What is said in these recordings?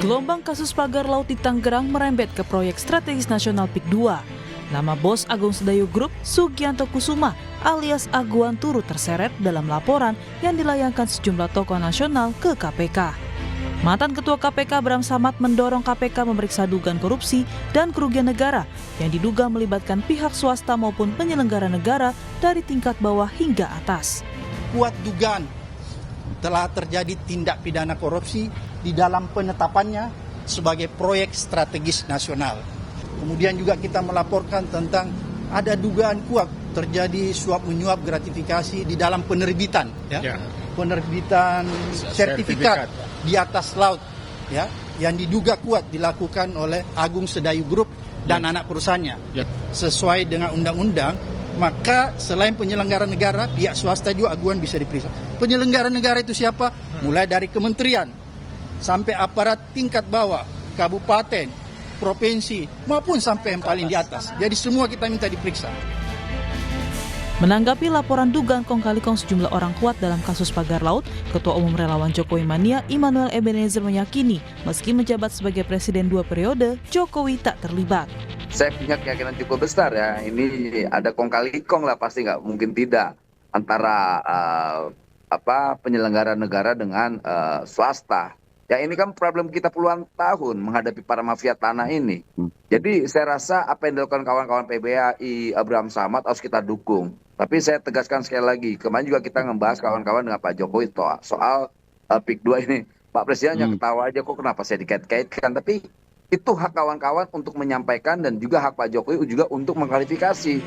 Gelombang kasus pagar laut di Tangerang merembet ke proyek strategis nasional PIK 2. Nama bos Agung Sedayu Group, Sugianto Kusuma alias Aguan turut terseret dalam laporan yang dilayangkan sejumlah tokoh nasional ke KPK. Mantan Ketua KPK Bram Samad mendorong KPK memeriksa dugaan korupsi dan kerugian negara yang diduga melibatkan pihak swasta maupun penyelenggara negara dari tingkat bawah hingga atas. Kuat dugaan telah terjadi tindak pidana korupsi di dalam penetapannya sebagai proyek strategis nasional. Kemudian juga kita melaporkan tentang ada dugaan kuat terjadi suap menyuap gratifikasi di dalam penerbitan, penerbitan sertifikat di atas laut, yang diduga kuat dilakukan oleh Agung Sedayu Group dan anak perusahaannya. Sesuai dengan undang-undang, maka selain penyelenggara negara, pihak swasta juga aguan bisa diperiksa. Penyelenggara negara itu siapa? Mulai dari kementerian sampai aparat tingkat bawah, kabupaten, provinsi, maupun sampai yang paling di atas. Jadi semua kita minta diperiksa. Menanggapi laporan dugaan kong kali kong sejumlah orang kuat dalam kasus pagar laut, Ketua Umum Relawan Jokowi Mania Immanuel Ebenezer meyakini meski menjabat sebagai presiden 2 periode, Jokowi tak terlibat. Saya punya keyakinan cukup besar ya, ini ada kong kali kong lah, pasti nggak mungkin tidak antara penyelenggara negara dengan swasta. Ya ini kan problem kita puluhan tahun menghadapi para mafia tanah ini. Jadi saya rasa apa yang dilakukan kawan-kawan PBAI, Abraham Samad harus kita dukung. Tapi saya tegaskan sekali lagi, kemarin juga kita ngebahas kawan-kawan dengan Pak Jokowi soal PIK 2 ini. Pak Presiden hanya ketawa aja, kok kenapa saya dikait-kaitkan. Tapi itu hak kawan-kawan untuk menyampaikan dan juga hak Pak Jokowi juga untuk mengklarifikasi.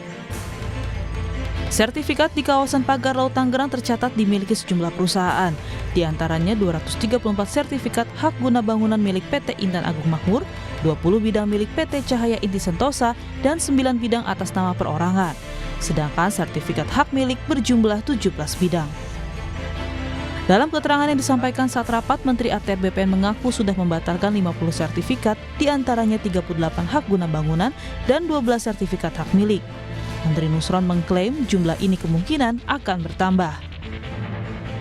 Sertifikat di kawasan pagar laut Tangerang tercatat dimiliki sejumlah perusahaan. Di antaranya 234 sertifikat hak guna bangunan milik PT Intan Agung Makmur, 20 bidang milik PT Cahaya Inti Sentosa, dan 9 bidang atas nama perorangan. Sedangkan sertifikat hak milik berjumlah 17 bidang. Dalam keterangan yang disampaikan saat rapat, Menteri ATR BPN mengaku sudah membatalkan 50 sertifikat, di antaranya 38 hak guna bangunan dan 12 sertifikat hak milik. Menteri Nusron mengklaim jumlah ini kemungkinan akan bertambah.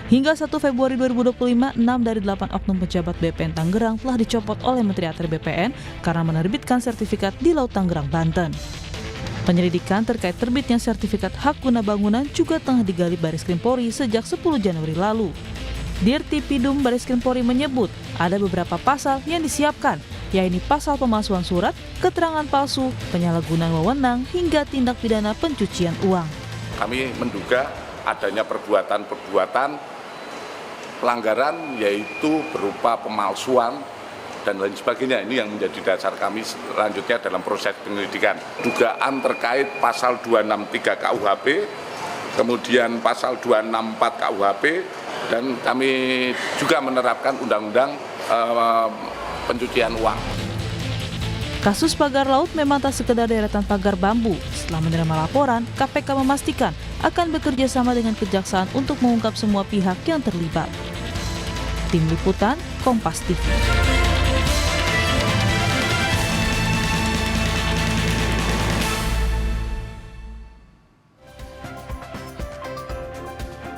Hingga 1 Februari 2025, 6 dari 8 oknum pejabat BPN Tangerang telah dicopot oleh Menteri ATR BPN karena menerbitkan sertifikat di Laut Tangerang, Banten. Penyelidikan terkait terbitnya sertifikat hak guna bangunan juga tengah digali Baris Krim Polri sejak 10 Januari lalu. Dirtipidum Baris Krim Polri menyebut ada beberapa pasal yang disiapkan, yaitu pasal pemalsuan surat, keterangan palsu, penyalahgunaan wewenang, hingga tindak pidana pencucian uang. Kami menduga adanya perbuatan-perbuatan pelanggaran, yaitu berupa pemalsuan dan lain sebagainya. Ini yang menjadi dasar kami selanjutnya dalam proses penyelidikan. Dugaan terkait pasal 263 KUHP, kemudian pasal 264 KUHP, dan kami juga menerapkan undang-undang pencucian uang. Kasus pagar laut memang tak sekedar deretan pagar bambu. Setelah menerima laporan, KPK memastikan akan bekerja sama dengan Kejaksaan untuk mengungkap semua pihak yang terlibat. Tim Liputan, Kompas TV.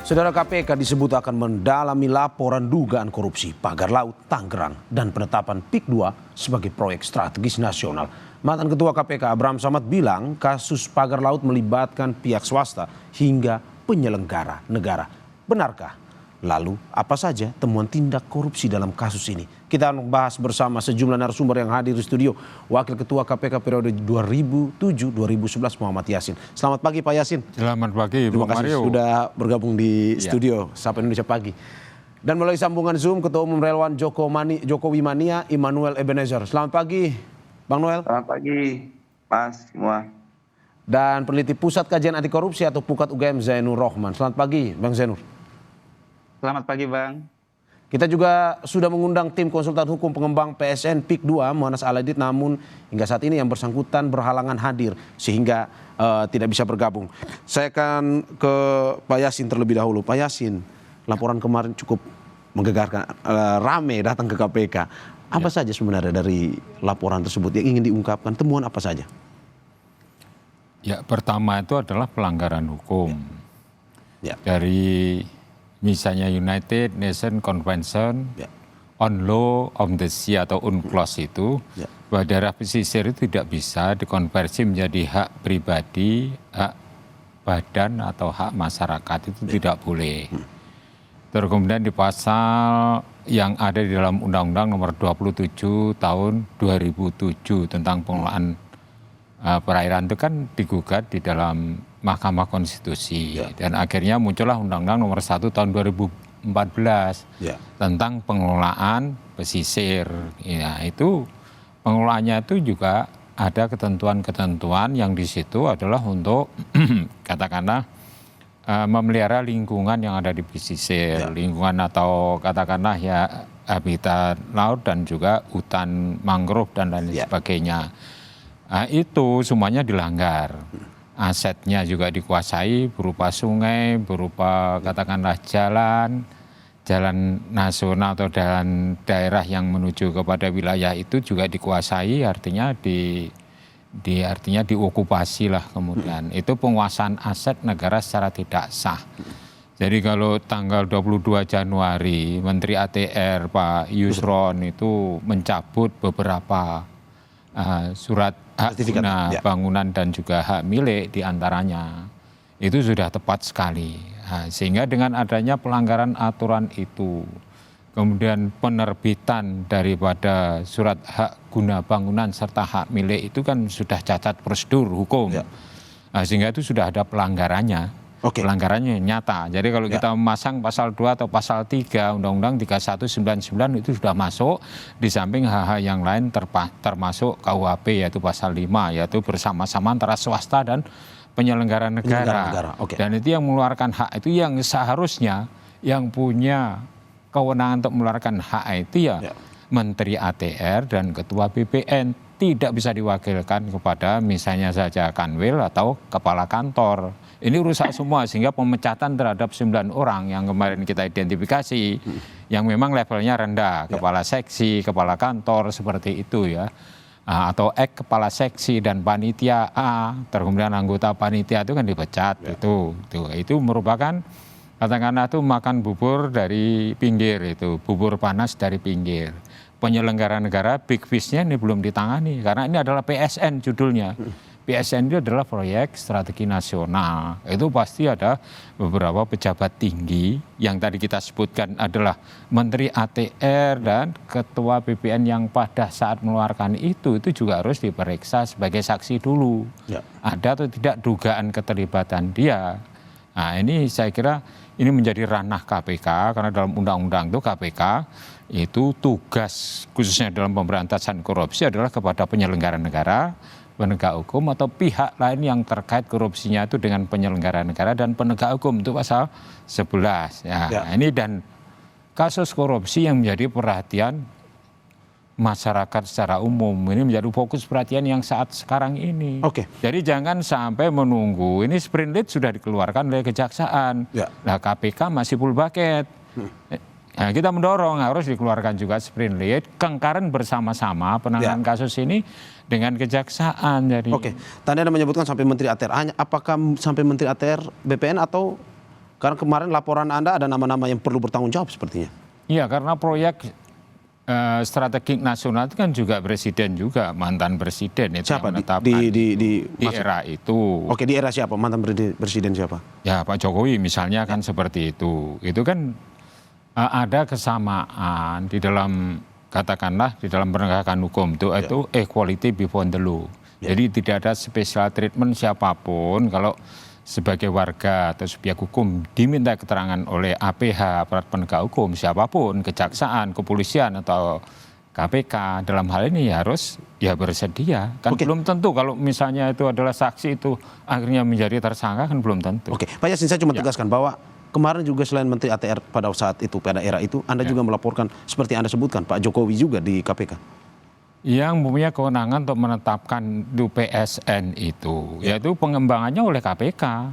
Saudara, KPK disebut akan mendalami laporan dugaan korupsi pagar laut Tangerang dan penetapan PIK 2 sebagai proyek strategis nasional. Mantan Ketua KPK Abraham Samad bilang kasus pagar laut melibatkan pihak swasta hingga penyelenggara negara. Benarkah? Lalu apa saja temuan tindak korupsi dalam kasus ini? Kita akan bahas bersama sejumlah narasumber yang hadir di studio. Wakil Ketua KPK periode 2007-2011 Muhammad Yasin. Selamat pagi Pak Yasin. Selamat pagi Terima kasih Mario. Sudah bergabung di studio Sapa Indonesia Pagi. Dan melalui sambungan Zoom Ketua Umum Relawan Jokowi Mania Immanuel Ebenezer. Selamat pagi Bang Noel. Selamat pagi Mas semua. Dan peneliti Pusat Kajian Anti Korupsi atau Pukat UGM Zainur Rohman. Selamat pagi Bang Zainur. Selamat pagi Bang. Kita juga sudah mengundang tim konsultan hukum pengembang PSN PIK 2 Monas Aladit, namun hingga saat ini yang bersangkutan berhalangan hadir sehingga tidak bisa bergabung. Saya akan ke Pak Yasin terlebih dahulu. Pak Yasin, laporan kemarin cukup menggegarkan, rame datang ke KPK. Apa saja sebenarnya dari laporan tersebut yang ingin diungkapkan, temuan apa saja? Ya, pertama itu adalah pelanggaran hukum. Ya. Dari misalnya United Nations Convention on law of the sea atau UNCLOS itu, Ya. bahwa daerah pesisir itu tidak bisa dikonversi menjadi hak pribadi, hak badan atau hak masyarakat, itu tidak boleh. Terus kemudian di pasal yang ada di dalam Undang-Undang nomor 27 tahun 2007 tentang pengelolaan perairan itu kan digugat di dalam Mahkamah Konstitusi. Dan akhirnya muncullah Undang-Undang nomor 1 tahun 2014 tentang pengelolaan pesisir. Ya, itu pengelolaannya itu juga ada ketentuan-ketentuan yang di situ adalah untuk katakanlah memelihara lingkungan yang ada di pesisir, lingkungan atau katakanlah ya habitat laut dan juga hutan mangrove dan lain sebagainya. Nah, itu semuanya dilanggar. Asetnya juga dikuasai berupa sungai, berupa katakanlah jalan nasional atau jalan daerah yang menuju kepada wilayah itu juga dikuasai, artinya artinya diokupasi lah kemudian. Itu penguasaan aset negara secara tidak sah. Jadi kalau tanggal 22 Januari Menteri ATR Pak Yusron itu mencabut beberapa surat hak guna bangunan dan juga hak milik diantaranya, itu sudah tepat sekali. Nah, sehingga dengan adanya pelanggaran aturan itu, kemudian penerbitan daripada surat hak guna bangunan serta hak milik itu kan sudah cacat prosedur hukum. Nah, sehingga itu sudah ada pelanggarannya. Pelanggarannya nyata. Jadi kalau kita memasang pasal 2 atau pasal 3 Undang-Undang 3199 itu sudah masuk, di samping hal-hal yang lain termasuk KUHP yaitu pasal 5, yaitu bersama-sama antara swasta dan penyelenggara negara. Dan itu yang mengeluarkan hak itu yang seharusnya yang punya kewenangan untuk mengeluarkan hak itu ya Menteri ATR dan Ketua BPN, tidak bisa diwakilkan kepada misalnya saja Kanwil atau Kepala Kantor. Ini rusak semua sehingga pemecatan terhadap 9 orang yang kemarin kita identifikasi yang memang levelnya rendah, kepala seksi, kepala kantor seperti itu ya. Atau kepala seksi dan panitia A, kemudian anggota panitia itu kan dipecat. Itu merupakan katakanlah itu makan bubur dari pinggir, itu bubur panas dari pinggir. Penyelenggara negara big fish-nya ini belum ditangani karena ini adalah PSN judulnya. PSN itu adalah proyek strategi nasional. Itu pasti ada beberapa pejabat tinggi yang tadi kita sebutkan adalah Menteri ATR dan Ketua BPN yang pada saat mengeluarkan itu juga harus diperiksa sebagai saksi dulu. Ada atau tidak dugaan keterlibatan dia. Nah, ini saya kira ini menjadi ranah KPK karena dalam undang-undang itu KPK itu tugas khususnya dalam pemberantasan korupsi adalah kepada penyelenggara negara, penegak hukum atau pihak lain yang terkait korupsinya itu dengan penyelenggara negara dan penegak hukum, itu pasal 11. Nah, ini dan kasus korupsi yang menjadi perhatian masyarakat secara umum, ini menjadi fokus perhatian yang saat sekarang ini. Jadi jangan sampai menunggu, ini sprint lead sudah dikeluarkan oleh kejaksaan. Nah, KPK masih full bucket. Nah, kita mendorong harus dikeluarkan juga sprint lead, kengkaran bersama-sama penanganan kasus ini dengan kejaksaan. Jadi tadi Anda menyebutkan sampai Menteri ATR, apakah sampai Menteri ATR BPN atau karena kemarin laporan Anda ada nama-nama yang perlu bertanggung jawab sepertinya? Iya, karena proyek strategik nasional itu kan juga presiden juga, mantan presiden itu siapa yang menetapkan di era itu. Di era siapa? Mantan presiden siapa? Ya Pak Jokowi misalnya kan seperti itu. Itu kan ada kesamaan di dalam katakanlah di dalam penegakan hukum itu equality before the law. Jadi tidak ada special treatment siapapun kalau sebagai warga atau subjek hukum diminta keterangan oleh APH, aparat penegak hukum, siapapun, kejaksaan, kepolisian atau KPK dalam hal ini harus bersedia. Kan belum tentu kalau misalnya itu adalah saksi itu akhirnya menjadi tersangka, kan belum tentu. Pak Yasin, saya cuma tegaskan bahwa kemarin juga selain Menteri ATR pada saat itu, pada era itu, Anda juga melaporkan seperti Anda sebutkan, Pak Jokowi juga di KPK. Yang mempunyai kewenangan untuk menetapkan PSN itu, yaitu pengembangannya oleh KPK.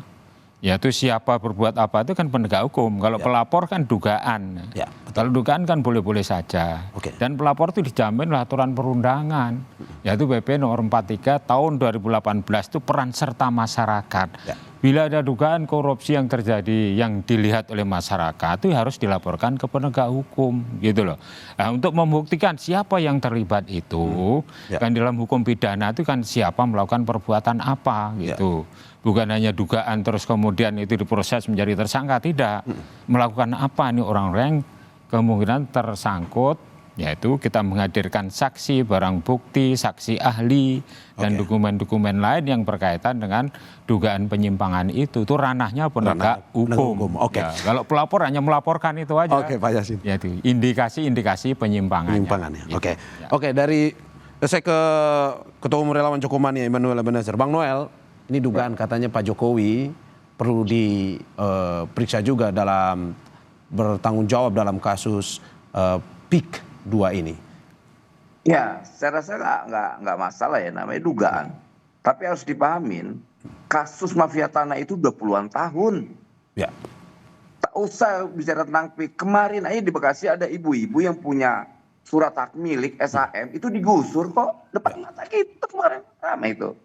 Yaitu siapa berbuat apa itu kan penegak hukum. Kalau pelapor kan dugaan. Kalau dugaan kan boleh-boleh saja. Oke. Dan pelapor itu dijamin oleh aturan perundangan, yaitu PP nomor 43 tahun 2018 itu peran serta masyarakat. Ya. Bila ada dugaan korupsi yang terjadi yang dilihat oleh masyarakat itu harus dilaporkan ke penegak hukum gitu loh. Nah, untuk membuktikan siapa yang terlibat itu Ya. kan dalam hukum pidana itu kan siapa melakukan perbuatan apa gitu. Bukan hanya dugaan terus kemudian itu diproses menjadi tersangka, tidak. Melakukan apa nih orang-orang kemungkinan tersangkut, yaitu kita menghadirkan saksi, barang bukti, saksi ahli, dan dokumen-dokumen lain yang berkaitan dengan dugaan penyimpangan itu ranahnya penegak hukum. Oke. Ya, kalau pelapor hanya melaporkan itu aja. Oke, Pak Yasin. Yaitu indikasi-indikasi penyimpangannya. Penyimpangannya. Gitu. Oke. Ya. Oke, dari saya ke Ketua Umum Relawan Jokomania Immanuel Ebenezer. Bang Noel, ini dugaan katanya Pak Jokowi perlu diperiksa juga dalam bertanggung jawab dalam kasus PIK 2 ini. Ya, saya rasa nggak masalah ya, namanya dugaan. Tapi harus dipahamin, kasus mafia tanah itu udah puluhan tahun. Ya. Tak usah bicara tentang PIK. Kemarin aja di Bekasi ada ibu-ibu yang punya surat hak milik SHM itu digusur kok depan mata kita kemarin, ramai itu.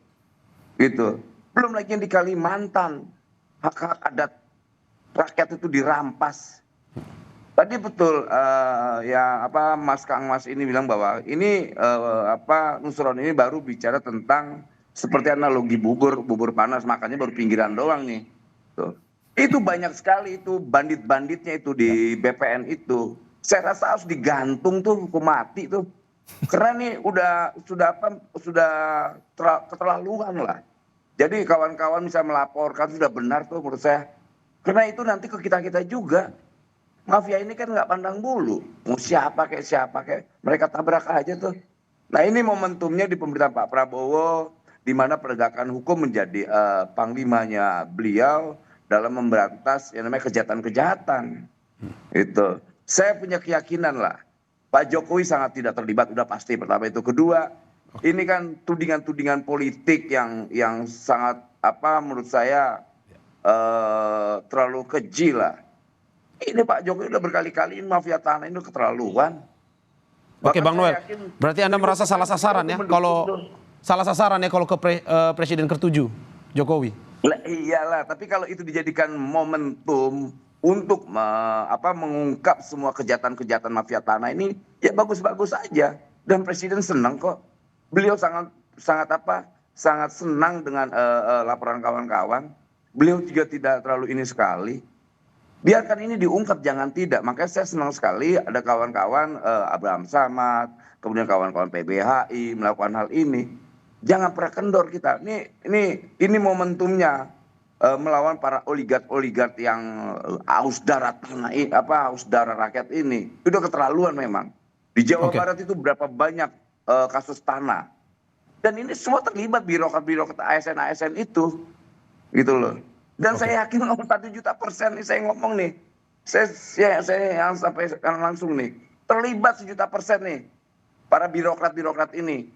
Gitu. Belum lagi yang di Kalimantan, hak-hak adat rakyat itu dirampas. Tadi betul Mas Kang Mas ini bilang bahwa ini Nusron ini baru bicara tentang seperti analogi bubur panas, makanya baru pinggiran doang nih. Tuh. Itu banyak sekali itu bandit-banditnya itu di BPN itu. Saya rasa harus digantung tuh, hukum mati tuh. Karena nih sudah keterlaluan lah. Jadi kawan-kawan bisa melaporkan sudah benar tuh menurut saya. Karena itu nanti ke kita-kita juga. Mafia ini kan nggak pandang bulu. Mau siapa kayak mereka tabrak aja tuh. Nah ini momentumnya di pemerintahan Pak Prabowo, di mana penegakan hukum menjadi panglimanya beliau dalam memberantas yang namanya kejahatan-kejahatan. Itu. Saya punya keyakinan lah, Pak Jokowi sangat tidak terlibat, udah pasti pertama itu. Kedua, ini kan tudingan-tudingan politik yang sangat menurut saya terlalu keji lah. Ini Pak Jokowi udah berkali-kali mafia tanah ini keterlaluan. Oke, Bang Noel. Berarti Anda merasa salah sasaran ya kalau ke Presiden ke-7 Jokowi? Lah iyalah, tapi kalau itu dijadikan momentum untuk mengungkap semua kejahatan-kejahatan mafia tanah ini, ya bagus-bagus aja. Dan Presiden senang kok. Beliau sangat senang dengan laporan kawan-kawan. Beliau juga tidak terlalu ini sekali. Biarkan ini diungkap, jangan tidak. Makanya saya senang sekali ada kawan-kawan Abraham Samad, kemudian kawan-kawan PBHI melakukan hal ini. Jangan pernah kendor kita. Ini momentumnya melawan para oligark yang haus darah tanah, haus darah rakyat ini. Itu udah keterlaluan memang. Di Jawa Barat itu berapa banyak kasus tanah. Dan ini semua terlibat birokrat-birokrat ASN itu. Gitu loh. Dan saya yakin 1 juta % nih saya ngomong nih. Saya yang sampai langsung nih. Terlibat 1 juta % nih. Para birokrat-birokrat ini.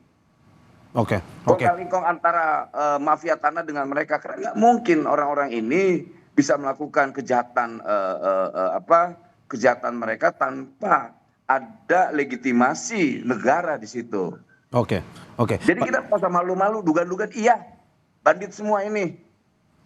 Oke. Kongkang antara mafia tanah dengan mereka. Karena nggak mungkin orang-orang ini bisa melakukan kejahatan mereka tanpa ada legitimasi negara di situ. Oke. Jadi kita nggak usah malu-malu, dugaan-dugaan iya bandit semua ini.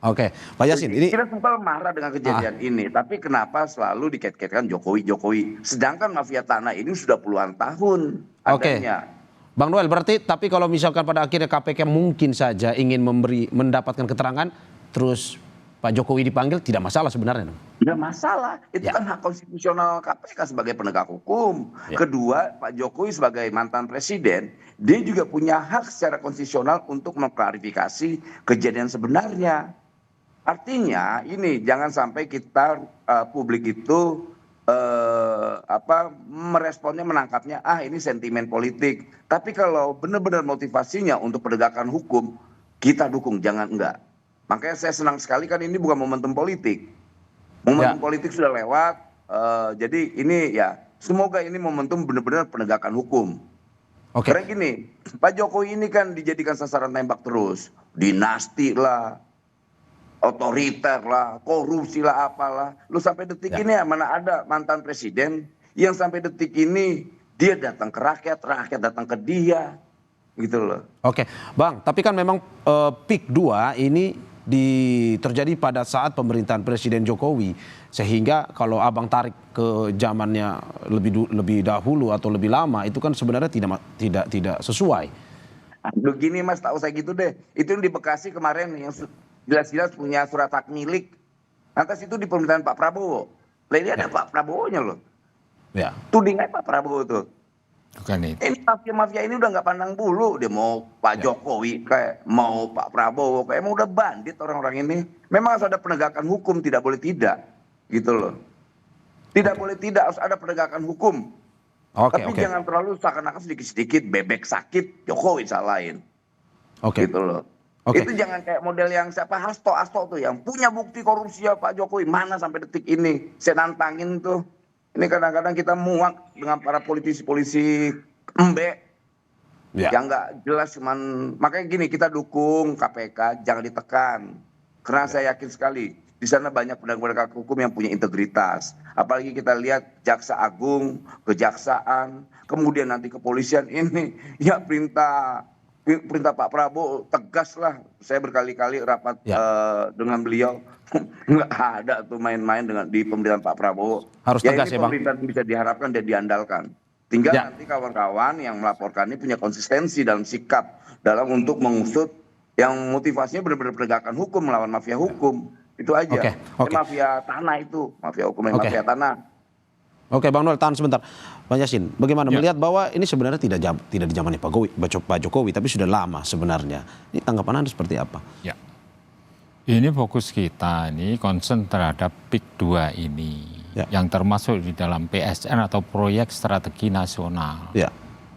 Oke, Pak Yasin, ini kita sempat marah dengan kejadian ini, tapi kenapa selalu dikait-kaitkan Jokowi? Sedangkan mafia tanah ini sudah puluhan tahun adanya. Bang Noel, berarti tapi kalau misalkan pada akhirnya KPK mungkin saja ingin mendapatkan keterangan, terus Pak Jokowi dipanggil, tidak masalah sebenarnya? Tidak masalah, itu kan hak konstitusional KPK sebagai penegak hukum. Kedua, Pak Jokowi sebagai mantan presiden, dia juga punya hak secara konstitusional untuk mengklarifikasi kejadian sebenarnya. Artinya ini jangan sampai kita publik itu meresponnya, menangkapnya ini sentimen politik. Tapi kalau benar-benar motivasinya untuk penegakan hukum, kita dukung, jangan enggak. Makanya saya senang sekali kan ini bukan momentum politik. Momentum politik sudah lewat. Jadi ini ya semoga ini momentum benar-benar penegakan hukum. Karena gini, Pak Jokowi ini kan dijadikan sasaran tembak terus. Dinasti lah, otoriter lah, korupsi lah, apalah. Lu sampai detik ini mana ada mantan presiden yang sampai detik ini dia datang ke rakyat, rakyat datang ke dia, gitu loh. Oke, Bang, tapi kan memang PIK 2 ini terjadi pada saat pemerintahan Presiden Jokowi, sehingga kalau Abang tarik ke zamannya lebih dahulu atau lebih lama itu kan sebenarnya tidak sesuai. Begini Mas, tahu saya gitu deh. Itu yang di Bekasi kemarin yang jelas-jelas punya surat hak milik. Lantas itu di pemerintahan Pak Prabowo. Lah ini ada Pak Prabowo-nya loh. Ya. Tudingan Pak Prabowo tuh. Bukan itu. Ini mafia-mafia ini udah nggak pandang bulu. Dia mau Pak Jokowi kayak mau Pak Prabowo kayak emang udah bandit orang-orang ini. Memang harus ada penegakan hukum, tidak boleh tidak. Gitu loh. Tidak boleh tidak, harus ada penegakan hukum. Tapi jangan terlalu seakan-akan sedikit-sedikit bebek sakit Jokowi salahin. Gitu loh. Itu jangan kayak model yang siapa Hasto tuh yang punya bukti korupsi ya Pak Jokowi. Mana sampai detik ini. Saya nantangin tuh. Ini kadang-kadang kita muak dengan para politisi-politisi embek. Yang nggak jelas cuman. Makanya gini, kita dukung KPK, jangan ditekan. Karena saya yakin sekali. Di sana banyak penegak hukum yang punya integritas. Apalagi kita lihat Jaksa Agung, Kejaksaan, kemudian nanti kepolisian ini. Ya perintah Pak Prabowo tegas lah. Saya berkali-kali rapat dengan beliau. Nggak ada tuh main-main di pemerintahan Pak Prabowo. Harus tegas ini ya Bang. pemerintahan bisa diharapkan dan diandalkan. Tinggal nanti kawan-kawan yang melaporkan ini punya konsistensi dalam sikap. Dalam untuk mengusut yang motivasinya benar-benar penegakan hukum melawan mafia hukum. Itu aja. Mafia tanah itu. Mafia hukum yang mafia tanah. Oke Bang Noel, tahan sebentar. Bang Yasin, bagaimana melihat bahwa ini sebenarnya tidak di zamannya Pak Jokowi, tapi sudah lama sebenarnya. Ini tanggapan Anda seperti apa? Ya. Ini fokus kita ini concern terhadap PIK 2 ini. Yang termasuk di dalam PSN atau proyek strategi nasional.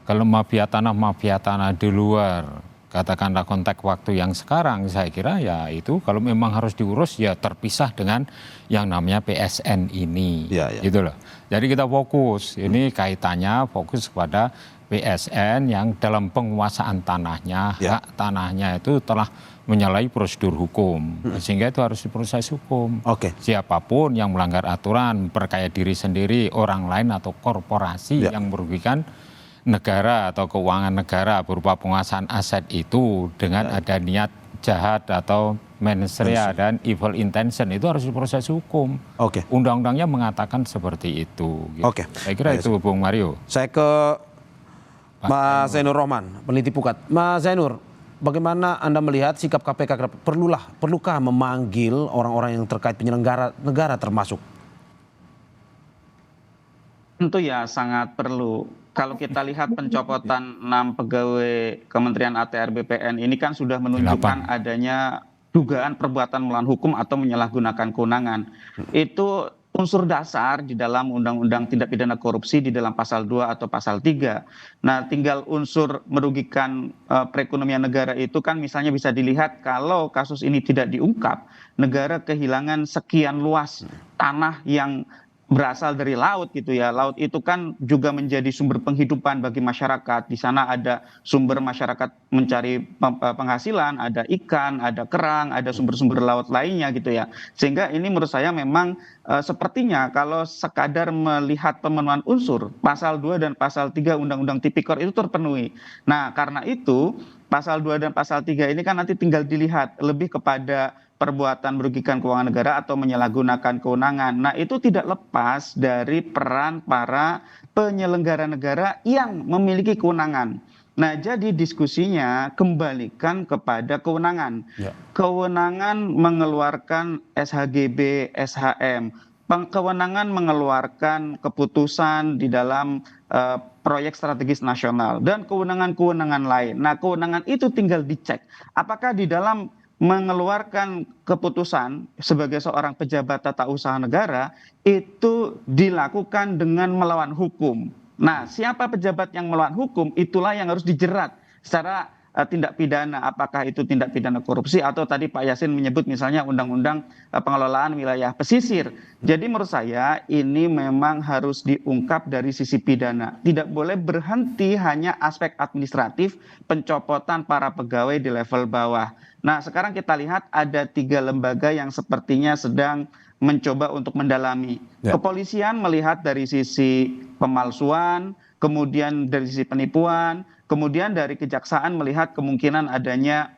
Kalau mafia tanah di luar, katakanlah konteks waktu yang sekarang, saya kira ya itu kalau memang harus diurus ya terpisah dengan yang namanya PSN ini. Gitu loh. Jadi kita fokus, ini kaitannya fokus kepada PSN yang dalam penguasaan tanahnya, hak tanahnya itu telah menyalahi prosedur hukum. Sehingga itu harus diproses hukum. Siapapun yang melanggar aturan, perkaya diri sendiri, orang lain atau korporasi yang merugikan negara atau keuangan negara berupa penguasaan aset itu dengan ada niat jahat atau mens rea dan evil intention, itu harus diproses hukum. Undang-undangnya mengatakan seperti itu. Gitu. Saya kira itu Bung Mario. Saya ke Mas Zainur Rohman, peneliti Pukat. Mas Zainur, bagaimana Anda melihat sikap KPK? Perlukah memanggil orang-orang yang terkait penyelenggara negara termasuk? Tentu ya sangat perlu. Kalau kita lihat pencopotan 6 pegawai Kementerian ATR BPN ini kan sudah menunjukkan adanya dugaan perbuatan melawan hukum atau menyalahgunakan kewenangan. Itu unsur dasar di dalam Undang-Undang Tindak Pidana Korupsi di dalam pasal 2 atau pasal 3. Nah, tinggal unsur merugikan perekonomian negara itu kan misalnya bisa dilihat kalau kasus ini tidak diungkap, negara kehilangan sekian luas tanah yang berasal dari laut gitu ya. Laut itu kan juga menjadi sumber penghidupan bagi masyarakat. Di sana ada sumber masyarakat mencari penghasilan, ada ikan, ada kerang, ada sumber-sumber laut lainnya gitu ya. Sehingga ini menurut saya memang sepertinya kalau sekadar melihat pemenuhan unsur pasal 2 dan pasal 3 Undang-Undang Tipikor itu terpenuhi. Nah, karena itu pasal 2 dan pasal 3 ini kan nanti tinggal dilihat lebih kepada perbuatan merugikan keuangan negara atau menyalahgunakan kewenangan. Nah, itu tidak lepas dari peran para penyelenggara negara yang memiliki kewenangan. Nah, jadi diskusinya kembalikan kepada kewenangan. Kewenangan mengeluarkan SHGB, SHM, kewenangan mengeluarkan keputusan di dalam proyek strategis nasional, dan kewenangan-kewenangan lain. Nah, kewenangan itu tinggal dicek. Apakah di dalam mengeluarkan keputusan sebagai seorang pejabat tata usaha negara itu dilakukan dengan melawan hukum. Nah, siapa pejabat yang melawan hukum itulah yang harus dijerat secara tindak pidana, apakah itu tindak pidana korupsi atau tadi Pak Yasin menyebut misalnya undang-undang pengelolaan wilayah pesisir. Jadi menurut saya ini memang harus diungkap dari sisi pidana. Tidak boleh berhenti hanya aspek administratif pencopotan para pegawai di level bawah. Nah, sekarang kita lihat ada 3 lembaga yang sepertinya sedang mencoba untuk mendalami. Kepolisian melihat dari sisi pemalsuan, kemudian dari sisi penipuan, kemudian dari kejaksaan melihat kemungkinan adanya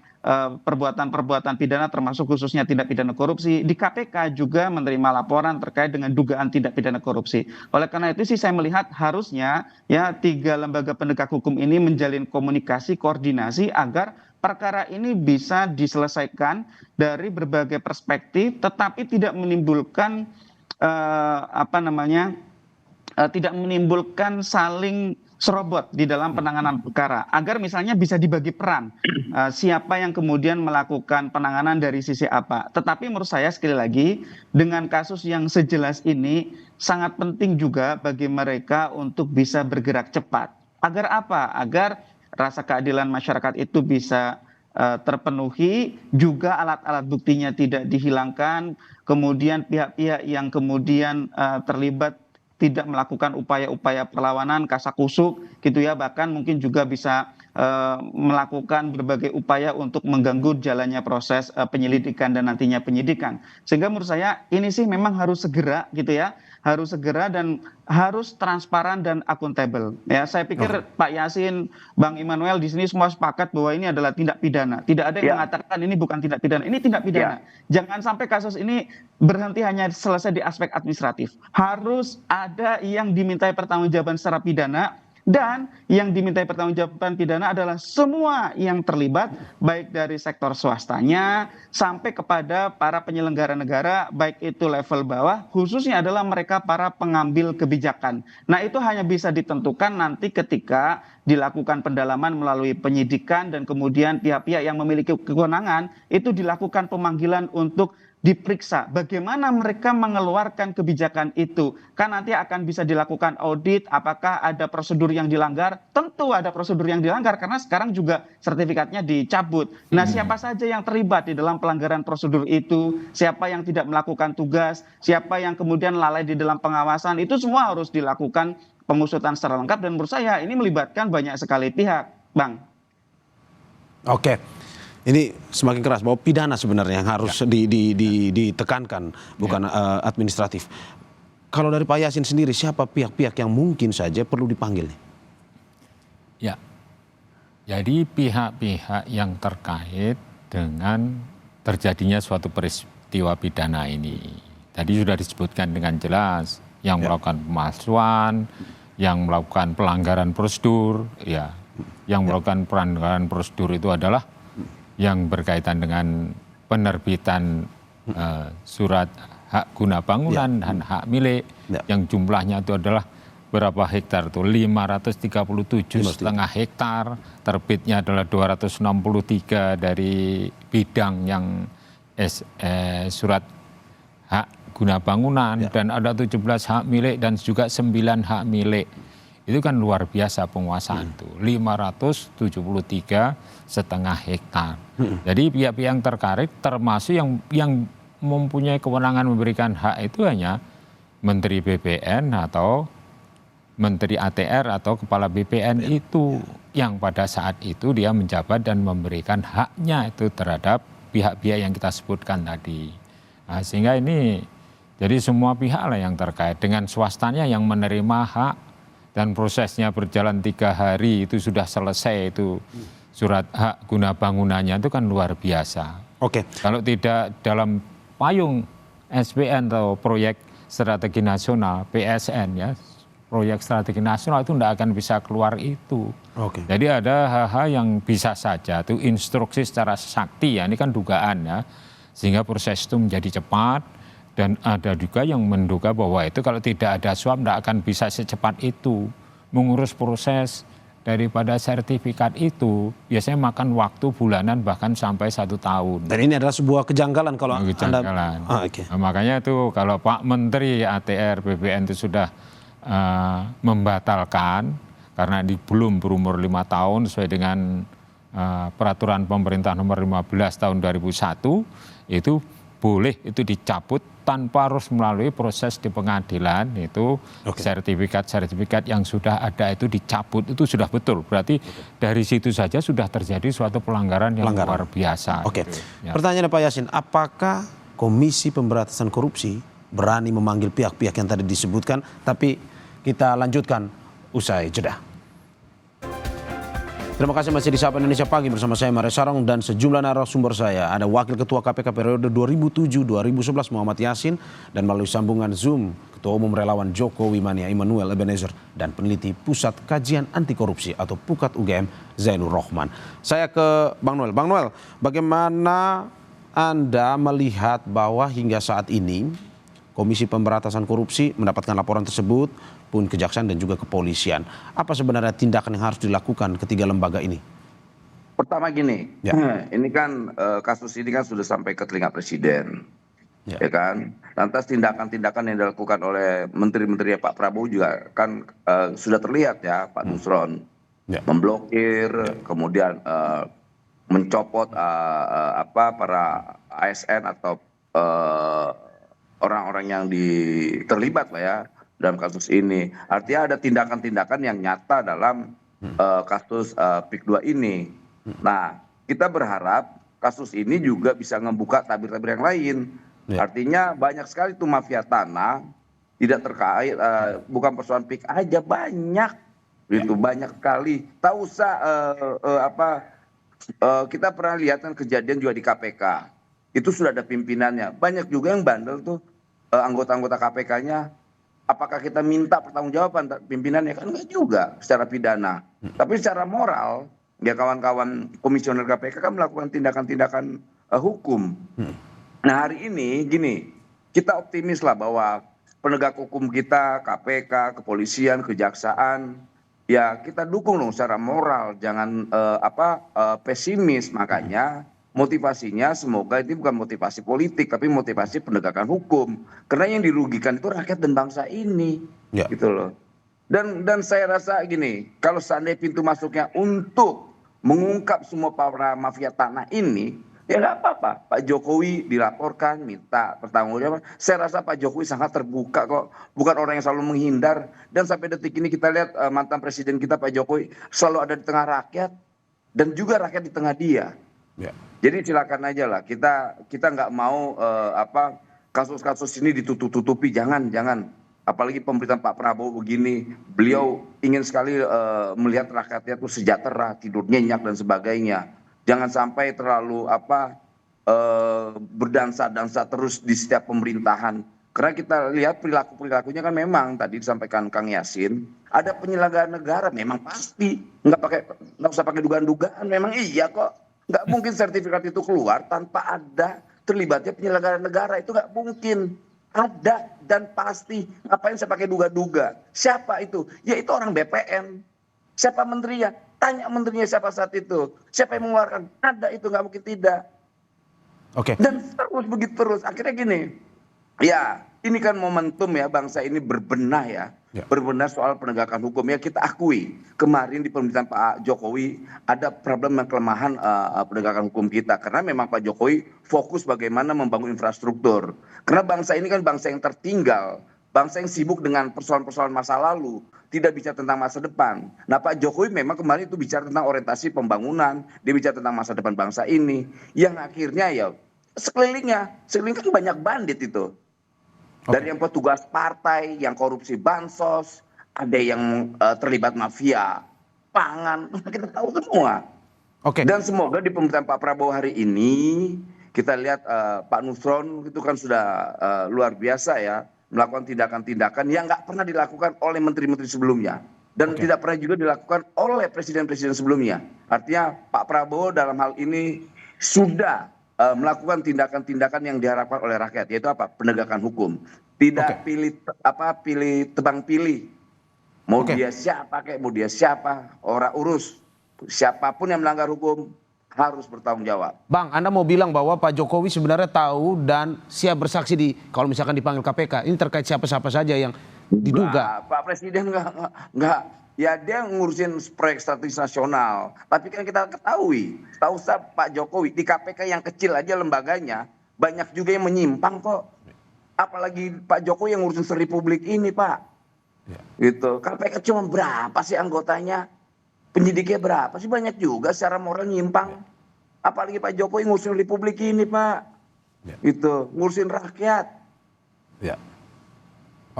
perbuatan-perbuatan pidana termasuk khususnya tindak pidana korupsi. Di KPK juga menerima laporan terkait dengan dugaan tindak pidana korupsi. Oleh karena itu sih saya melihat harusnya ya 3 lembaga penegak hukum ini menjalin komunikasi, koordinasi agar perkara ini bisa diselesaikan dari berbagai perspektif tetapi tidak menimbulkan tidak menimbulkan saling serobot di dalam penanganan perkara agar misalnya bisa dibagi peran siapa yang kemudian melakukan penanganan dari sisi apa. Tetapi menurut saya sekali lagi dengan kasus yang sejelas ini sangat penting juga bagi mereka untuk bisa bergerak cepat. Agar apa? Agar rasa keadilan masyarakat itu bisa terpenuhi, juga alat-alat buktinya tidak dihilangkan, kemudian pihak-pihak yang kemudian terlibat tidak melakukan upaya-upaya perlawanan, kasakusuk gitu ya, bahkan mungkin juga bisa melakukan berbagai upaya untuk mengganggu jalannya proses penyelidikan dan nantinya penyidikan. Sehingga menurut saya ini sih memang harus segera gitu ya, harus segera dan harus transparan dan akuntabel. Ya, saya pikir Pak Yasin, Bang Immanuel di sini semua sepakat bahwa ini adalah tindak pidana. Tidak ada yang mengatakan ini bukan tindak pidana. Ini tindak pidana. Jangan sampai kasus ini berhenti hanya selesai di aspek administratif. Harus ada yang dimintai pertanggungjawaban secara pidana. Dan yang dimintai pertanggungjawaban pidana adalah semua yang terlibat, baik dari sektor swastanya sampai kepada para penyelenggara negara, baik itu level bawah, khususnya adalah mereka para pengambil kebijakan. Nah, itu hanya bisa ditentukan nanti ketika dilakukan pendalaman melalui penyidikan dan kemudian pihak-pihak yang memiliki kewenangan itu dilakukan pemanggilan untuk diperiksa bagaimana mereka mengeluarkan kebijakan itu. Kan nanti akan bisa dilakukan audit apakah ada prosedur yang dilanggar. Tentu ada prosedur yang dilanggar karena sekarang juga sertifikatnya dicabut. Nah, siapa saja yang terlibat di dalam pelanggaran prosedur itu, siapa yang tidak melakukan tugas, siapa yang kemudian lalai di dalam pengawasan, itu semua harus dilakukan pengusutan secara lengkap dan menurut saya ini melibatkan banyak sekali pihak, Bang. Oke. Ini semakin keras bahwa pidana sebenarnya yang harus ditekankan, bukan administratif. Kalau dari Pak Yasin sendiri, siapa pihak-pihak yang mungkin saja perlu dipanggil? Ya, jadi pihak-pihak yang terkait dengan terjadinya suatu peristiwa pidana ini. Tadi sudah disebutkan dengan jelas, yang melakukan pemalsuan, yang melakukan pelanggaran prosedur, ya, yang melakukan pelanggaran prosedur itu adalah yang berkaitan dengan penerbitan surat hak guna bangunan dan hak milik yang jumlahnya itu adalah berapa hektar itu 537,5 hektar, terbitnya adalah 263 dari bidang yang surat hak guna bangunan dan ada 17 hak milik dan juga 9 hak milik. Itu kan luar biasa penguasaan itu, 573,5 hektar. Jadi pihak-pihak yang terkait termasuk yang mempunyai kewenangan memberikan hak itu hanya Menteri BPN atau Menteri ATR atau Kepala BPN itu yang pada saat itu dia menjabat dan memberikan haknya itu terhadap pihak-pihak yang kita sebutkan tadi. Nah, sehingga ini jadi semua pihak lah yang terkait dengan swastanya yang menerima hak dan prosesnya berjalan 3 hari itu sudah selesai itu surat hak guna bangunannya itu kan luar biasa. Oke. Kalau tidak dalam payung SPN atau proyek strategi nasional PSN ya, proyek strategi nasional itu tidak akan bisa keluar itu. Oke. Jadi ada hal-hal yang bisa saja itu instruksi secara sakti ya, ini kan dugaan ya, sehingga proses itu menjadi cepat. Dan ada juga yang menduga bahwa itu kalau tidak ada suap tidak akan bisa secepat itu mengurus proses daripada sertifikat itu biasanya makan waktu bulanan bahkan sampai 1 tahun. Dan ini adalah sebuah kejanggalan kalau kejanggalan. Okay. Nah, makanya itu kalau Pak Menteri ATR BPN itu sudah membatalkan karena belum berumur 5 tahun sesuai dengan peraturan pemerintah nomor 15 tahun 2001 itu boleh itu dicabut tanpa harus melalui proses di pengadilan itu sertifikat yang sudah ada itu dicabut itu sudah betul berarti dari situ saja sudah terjadi suatu pelanggaran yang luar biasa. Oke. Gitu. Ya. Pertanyaan Pak Yasin, apakah Komisi Pemberantasan Korupsi berani memanggil pihak-pihak yang tadi disebutkan. Tapi kita lanjutkan usai jeda. Terima kasih masih di Sapa Indonesia Pagi bersama saya Maria Sarong dan sejumlah narasumber saya. Ada Wakil Ketua KPK periode 2007-2011 Muhammad Yasin dan melalui sambungan Zoom Ketua Umum Relawan Jokowi Mania Immanuel Ebenezer dan peneliti Pusat Kajian Anti Korupsi atau PUKAT UGM Zainur Rohman. Saya ke Bang Noel. Bang Noel, bagaimana Anda melihat bahwa hingga saat ini Komisi Pemberantasan Korupsi mendapatkan laporan tersebut pun Kejaksaan dan juga Kepolisian. Apa sebenarnya tindakan yang harus dilakukan ketiga lembaga ini? Pertama gini, ini kan kasus ini kan sudah sampai ke telinga Presiden, ya kan. Lantas tindakan-tindakan yang dilakukan oleh menteri-menteri Pak Prabowo juga kan sudah terlihat ya, Pak Nusron, memblokir, kemudian mencopot para ASN atau orang-orang yang terlibat lah ya dalam kasus ini. Artinya ada tindakan-tindakan yang nyata dalam kasus PIK 2 ini. Nah, kita berharap kasus ini juga bisa membuka tabir-tabir yang lain. Artinya banyak sekali tuh mafia tanah tidak terkait, bukan persoalan PIK aja, banyak. Itu banyak sekali. Tak usah kita pernah lihat kan kejadian juga di KPK. Itu sudah ada pimpinannya. Banyak juga yang bandel tuh anggota-anggota KPK-nya. Apakah kita minta pertanggungjawaban pimpinannya? Kan enggak juga secara pidana. Tapi secara moral, ya kawan-kawan komisioner KPK kan melakukan tindakan-tindakan hukum. Nah hari ini gini, kita optimis lah bahwa penegak hukum kita, KPK, kepolisian, kejaksaan, ya kita dukung dong secara moral, jangan pesimis. Makanya motivasinya semoga ini bukan motivasi politik tapi motivasi penegakan hukum, karena yang dirugikan itu rakyat dan bangsa ini, gitu loh. Dan saya rasa gini, kalau seandainya pintu masuknya untuk mengungkap semua para mafia tanah ini, ya nggak apa-apa. Pak Jokowi dilaporkan, minta pertanggungjawaban. Saya rasa Pak Jokowi sangat terbuka kok, bukan orang yang selalu menghindar. Dan sampai detik ini kita lihat mantan presiden kita Pak Jokowi selalu ada di tengah rakyat dan juga rakyat di tengah dia. Jadi silakan aja lah, kita nggak mau kasus-kasus ini ditutup-tutupi, jangan. Apalagi pemerintahan Pak Prabowo begini, beliau ingin sekali melihat rakyatnya itu sejahtera, tidur nyenyak dan sebagainya. Jangan sampai terlalu berdansa-dansa terus di setiap pemerintahan. Karena kita lihat perilakunya kan memang tadi disampaikan Kang Yasin, ada penyelenggara negara memang pasti nggak usah pakai dugaan-dugaan, memang iya kok. Nggak mungkin sertifikat itu keluar tanpa ada terlibatnya penyelenggara negara, itu nggak mungkin. Ada dan pasti. Ngapain saya pakai duga-duga? Siapa itu? Ya itu orang BPN. Siapa menterinya? Tanya menterinya siapa saat itu. Siapa yang mengeluarkan? Ada itu, nggak mungkin tidak. Oke. Dan terus begitu terus. Akhirnya gini, ya ini kan momentum ya bangsa ini berbenah ya. Berbenah soal penegakan hukum. Ya kita akui kemarin di pemerintahan Pak Jokowi ada problem dan kelemahan penegakan hukum kita. Karena memang Pak Jokowi fokus bagaimana membangun infrastruktur. Karena bangsa ini kan bangsa yang tertinggal. Bangsa yang sibuk dengan persoalan-persoalan masa lalu. Tidak bicara tentang masa depan. Nah Pak Jokowi memang kemarin itu bicara tentang orientasi pembangunan. Dia bicara tentang masa depan bangsa ini. Yang akhirnya ya sekeliling kan banyak bandit itu. Dari yang petugas partai, yang korupsi bansos, ada yang terlibat mafia pangan, kita tahu semua. Dan semoga di pemerintahan Pak Prabowo hari ini, kita lihat Pak Nusron itu kan sudah luar biasa ya, melakukan tindakan-tindakan yang nggak pernah dilakukan oleh menteri-menteri sebelumnya. Dan tidak pernah juga dilakukan oleh presiden-presiden sebelumnya. Artinya Pak Prabowo dalam hal ini sudah melakukan tindakan-tindakan yang diharapkan oleh rakyat, yaitu apa? Penegakan hukum. Tidak pilih tebang pilih. Mau dia siapa kayak mau dia siapa, orang urus. Siapapun yang melanggar hukum harus bertanggung jawab. Bang, Anda mau bilang bahwa Pak Jokowi sebenarnya tahu dan siap bersaksi kalau misalkan dipanggil KPK. Ini terkait siapa-siapa saja yang diduga. Pak Presiden nggak. Ya dia ngurusin proyek strategis nasional. Tapi kan kita ketahui, tahu Pak Jokowi di KPK yang kecil aja lembaganya banyak juga yang menyimpang kok. Apalagi Pak Jokowi yang ngurusin Republik ini Pak. Gitu. KPK cuma berapa sih anggotanya? Penyidiknya berapa sih? Banyak juga secara moral nyimpang. Apalagi Pak Jokowi ngurusin Republik ini Pak. Gitu. Ngurusin rakyat. Ya.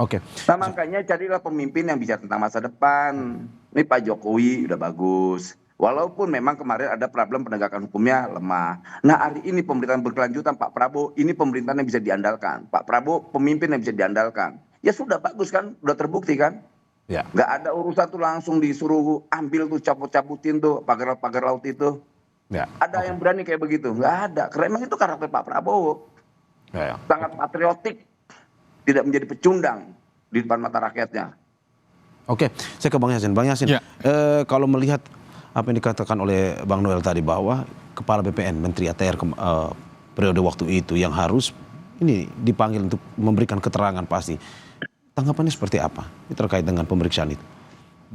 Oke. Nah makanya carilah pemimpin yang bicara tentang masa depan. Ini Pak Jokowi udah bagus. Walaupun memang kemarin ada problem penegakan hukumnya lemah. Nah hari ini pemerintahan berkelanjutan Pak Prabowo, ini pemerintahan yang bisa diandalkan. Pak Prabowo pemimpin yang bisa diandalkan. Ya sudah bagus kan, udah terbukti kan. Ya. Nggak ada urusan tuh langsung disuruh ambil tuh cabut-cabutin tuh pagar laut itu. Ya. Ada yang berani kayak begitu? Nggak ada. Karena memang itu karakter Pak Prabowo. Ya. Sangat patriotik. Tidak menjadi pecundang di depan mata rakyatnya. Oke, saya ke Bang Yasin. Bang Yasin, Ya. Kalau melihat apa yang dikatakan oleh Bang Noel tadi bahwa Kepala BPN, Menteri ATR periode waktu itu yang harus ini dipanggil untuk memberikan keterangan pasti. Tanggapannya seperti apa terkait dengan pemeriksaan itu?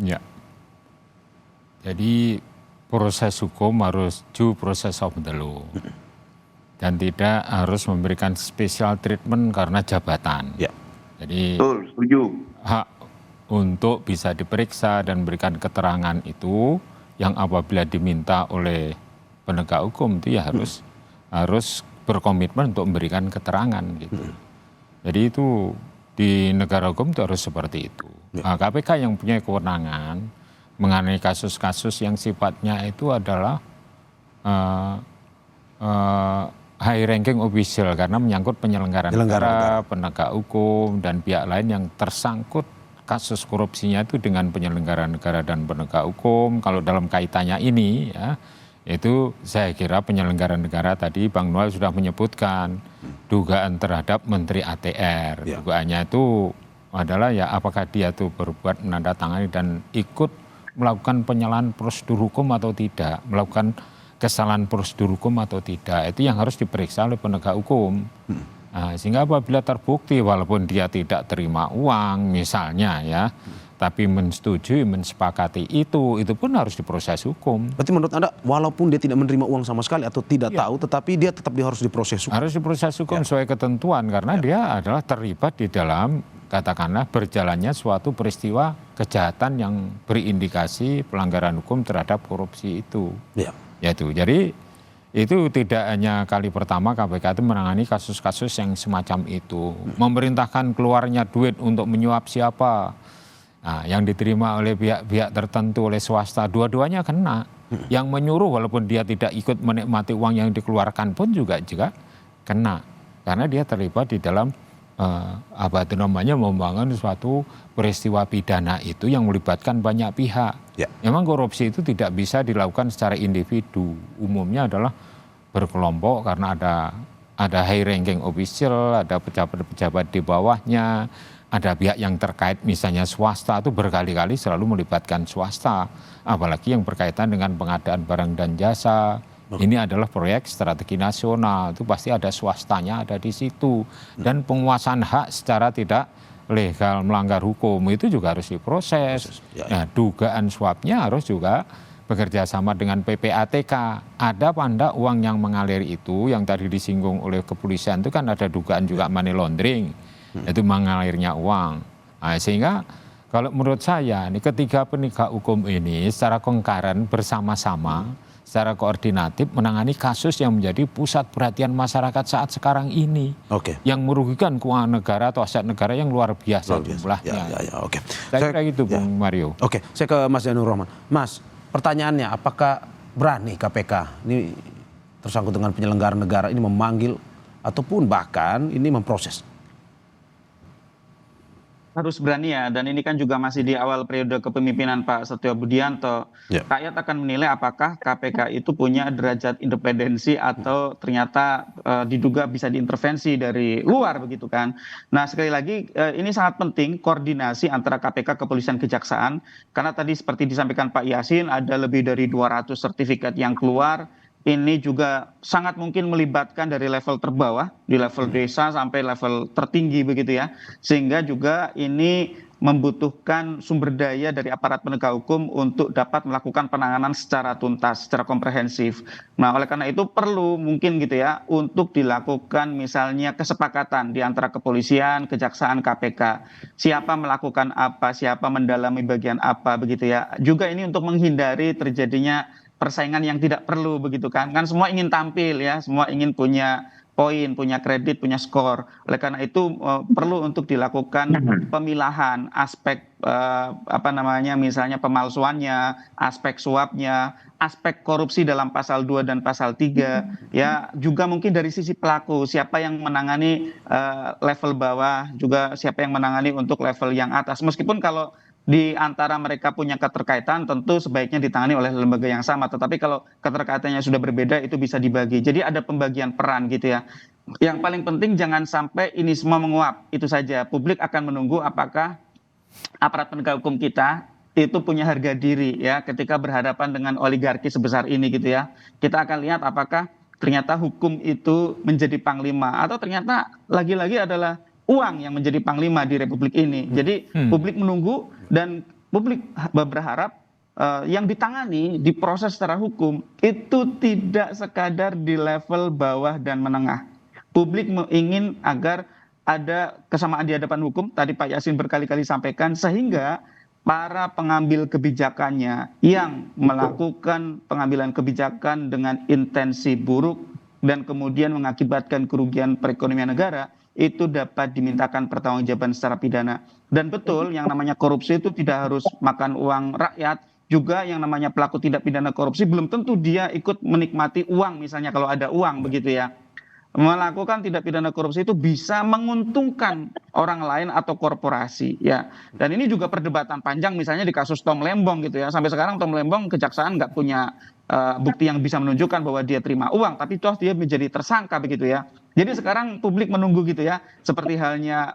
Ya. Jadi proses hukum harus due process of the law. Dan tidak harus memberikan special treatment karena jabatan. Ya. Jadi Betul, setuju. hak untuk bisa diperiksa dan memberikan keterangan itu yang apabila diminta oleh penegak hukum itu ya harus berkomitmen untuk memberikan keterangan gitu. Jadi itu di negara hukum itu harus seperti itu. Nah, KPK yang punya kewenangan mengenai kasus-kasus yang sifatnya itu adalah high ranking official karena menyangkut penyelenggara negara, penegak hukum dan pihak lain yang tersangkut kasus korupsinya itu dengan penyelenggara negara dan penegak hukum. Kalau dalam kaitannya ini ya, itu saya kira penyelenggara negara tadi Bang Noel sudah menyebutkan dugaan terhadap Menteri ATR. Ya. Dugaannya itu adalah ya apakah dia tuh berbuat menandatangani dan ikut melakukan penyalahan prosedur hukum atau tidak, melakukan kesalahan prosedur hukum atau tidak, itu yang harus diperiksa oleh penegak hukum. Nah, sehingga apabila terbukti walaupun dia tidak terima uang misalnya ya, tapi mensetujui, mensepakati itu pun harus diproses hukum. Berarti menurut Anda walaupun dia tidak menerima uang sama sekali atau tidak tahu, tetapi dia tetap harus diproses hukum? Harus diproses hukum sesuai ketentuan karena dia adalah terlibat di dalam katakanlah berjalannya suatu peristiwa kejahatan yang berindikasi pelanggaran hukum terhadap korupsi itu. Ya. Yaitu, jadi itu tidak hanya kali pertama KPK itu menangani kasus-kasus yang semacam itu. Memerintahkan keluarnya duit untuk menyuap siapa. Nah, yang diterima oleh pihak-pihak tertentu oleh swasta, dua-duanya kena. Yang menyuruh walaupun dia tidak ikut menikmati uang yang dikeluarkan pun juga kena. Karena dia terlibat di dalam membangun suatu peristiwa pidana itu yang melibatkan banyak pihak. Ya. Memang korupsi itu tidak bisa dilakukan secara individu. Umumnya adalah berkelompok karena ada high ranking official, ada pejabat-pejabat di bawahnya, ada pihak yang terkait misalnya swasta itu berkali-kali selalu melibatkan swasta. Apalagi yang berkaitan dengan pengadaan barang dan jasa. Ini adalah proyek strategi nasional, itu pasti ada swastanya ada di situ. Dan penguasaan hak secara tidak legal melanggar hukum itu juga harus diproses. Nah, dugaan suapnya harus juga bekerja sama dengan PPATK. Ada panda uang yang mengalir itu yang tadi disinggung oleh kepolisian itu kan ada dugaan juga money laundering, itu mengalirnya uang. Nah, sehingga kalau menurut saya ini ketiga penegak hukum ini secara kongkaren bersama-sama secara koordinatif menangani kasus yang menjadi pusat perhatian masyarakat saat sekarang ini. Oke. Yang merugikan keuangan negara atau aset negara yang luar biasa jumlahnya. Oke. Saya kira gitu Bung Mario. Oke, saya ke Mas Janur Rahman. Mas, pertanyaannya apakah berani KPK ini tersangkut dengan penyelenggara negara ini memanggil ataupun bahkan ini memproses? Harus berani ya, dan ini kan juga masih di awal periode kepemimpinan Pak Setio Budianto. Ya. Rakyat akan menilai apakah KPK itu punya derajat independensi atau ternyata diduga bisa diintervensi dari luar begitu kan. Nah sekali lagi ini sangat penting koordinasi antara KPK, kepolisian, kejaksaan. Karena tadi seperti disampaikan Pak Yasin ada lebih dari 200 sertifikat yang keluar. Ini juga sangat mungkin melibatkan dari level terbawah, di level desa sampai level tertinggi begitu ya. Sehingga juga ini membutuhkan sumber daya dari aparat penegak hukum untuk dapat melakukan penanganan secara tuntas, secara komprehensif. Nah oleh karena itu perlu mungkin gitu ya untuk dilakukan misalnya kesepakatan di antara kepolisian, kejaksaan, KPK. Siapa melakukan apa, siapa mendalami bagian apa begitu ya. Juga ini untuk menghindari terjadinya persaingan yang tidak perlu begitu kan semua ingin tampil ya, semua ingin punya poin, punya kredit, punya skor. Oleh karena itu perlu untuk dilakukan pemilahan aspek misalnya pemalsuannya, aspek suapnya, aspek korupsi dalam pasal 2 dan pasal 3, ya juga mungkin dari sisi pelaku, siapa yang menangani level bawah, juga siapa yang menangani untuk level yang atas. Meskipun kalau di antara mereka punya keterkaitan, tentu sebaiknya ditangani oleh lembaga yang sama. Tetapi kalau keterkaitannya sudah berbeda, itu bisa dibagi. Jadi ada pembagian peran gitu ya. Yang paling penting jangan sampai ini semua menguap. Itu saja. Publik akan menunggu apakah aparat penegak hukum kita itu punya harga diri ya ketika berhadapan dengan oligarki sebesar ini gitu ya. Kita akan lihat apakah ternyata hukum itu menjadi panglima atau ternyata lagi-lagi adalah uang yang menjadi panglima di republik ini. Jadi publik menunggu dan publik berharap yang ditangani, diproses secara hukum itu tidak sekadar di level bawah dan menengah. Publik ingin agar ada kesamaan di hadapan hukum, tadi Pak Yasin berkali-kali sampaikan, sehingga para pengambil kebijakannya yang melakukan pengambilan kebijakan dengan intensi buruk dan kemudian mengakibatkan kerugian perekonomian negara, itu dapat dimintakan pertanggungjawaban secara pidana. Dan betul yang namanya korupsi itu tidak harus makan uang rakyat, juga yang namanya pelaku tindak pidana korupsi belum tentu dia ikut menikmati uang, misalnya kalau ada uang begitu ya. Melakukan tindak pidana korupsi itu bisa menguntungkan orang lain atau korporasi ya. Dan ini juga perdebatan panjang misalnya di kasus Tom Lembong gitu ya. Sampai sekarang Tom Lembong kejaksaan nggak punya bukti yang bisa menunjukkan bahwa dia terima uang, tapi toh dia menjadi tersangka begitu ya. Jadi sekarang publik menunggu gitu ya, seperti halnya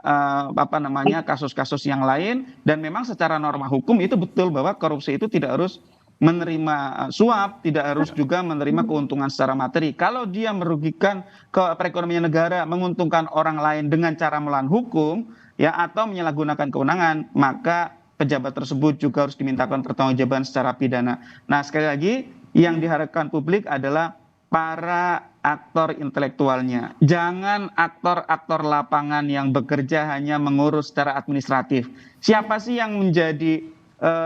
kasus-kasus yang lain. Dan memang secara norma hukum itu betul bahwa korupsi itu tidak harus menerima suap, tidak harus juga menerima keuntungan secara materi. Kalau dia merugikan ke perekonomian negara, menguntungkan orang lain dengan cara melawan hukum, ya atau menyalahgunakan kewenangan, maka pejabat tersebut juga harus dimintakan pertanggungjawaban secara pidana. Nah, sekali lagi yang diharapkan publik adalah para aktor intelektualnya. Jangan aktor-aktor lapangan yang bekerja hanya mengurus secara administratif. Siapa sih yang menjadi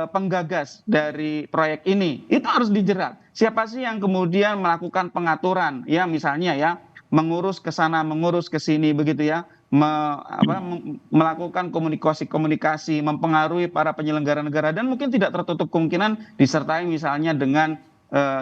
penggagas dari proyek ini? Itu harus dijerat. Siapa sih yang kemudian melakukan pengaturan? Ya misalnya ya, mengurus ke sana, mengurus ke sini begitu ya. Melakukan komunikasi, mempengaruhi para penyelenggara negara, dan mungkin tidak tertutup kemungkinan disertai misalnya dengan